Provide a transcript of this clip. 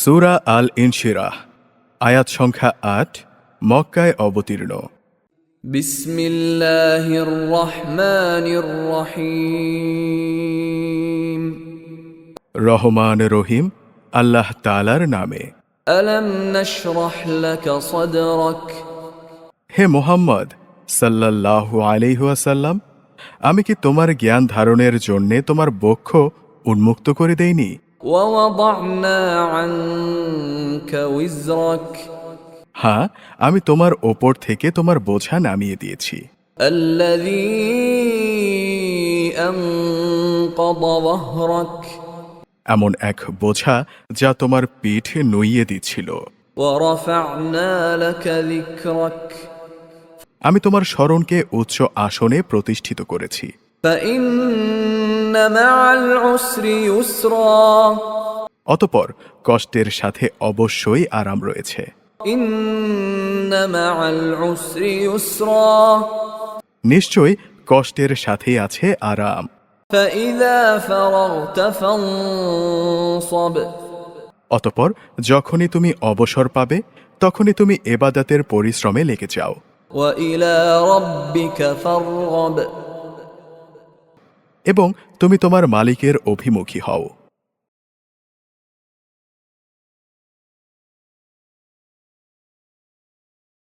সূরা আল ইনশিরাহ আয়াত সংখ্যা ৮ মক্কায় অবতীর্ণ। বিসমিল্লাহির রহমানির রহিম। রহমান রহিম আল্লাহ তাআলার নামে। আলাম নাশরাহ লাকা সাদরাক। হে মুহাম্মদ সাল্লাল্লাহু আলাইহি ওয়াসাল্লাম, আমি কি তোমার জ্ঞান ধারণের জন্যে তোমার বক্ষ উন্মুক্ত করে দেইনি? ওয়া ওয়াদা'না আনকা উযরাক। হ্যাঁ, আমি তোমার ওপর থেকে তোমার বোঝা নামিয়ে দিয়েছি। আল্লাযী আনকাযা যাহরাক। এমন এক বোঝা যা তোমার পিঠ নুইয়ে দিচ্ছিল। ওয়া রাফা'না লাকা যিকরাক। আমি তোমার স্মরণকে উচ্চ আসনে প্রতিষ্ঠিত করেছি। ফাইন্না মা'আল উসরি ইউসরা। অতঃপর কষ্টের সাথে অবশ্যই আরাম রয়েছে। ইন্না মা'আল উসরি ইউসরা। নিশ্চয়ই কষ্টের সাথে আছে আরাম। ফাইযা ফারাগতা ফানসাব। অতঃপর যখনই তুমি অবসর পাবে তখনই তুমি ইবাদতের পরিশ্রমে লেগে যাও। ওয়া ইলা রাব্বিকা ফারগাব। এবং তুমি তোমার মালিকের অভিমুখী হও।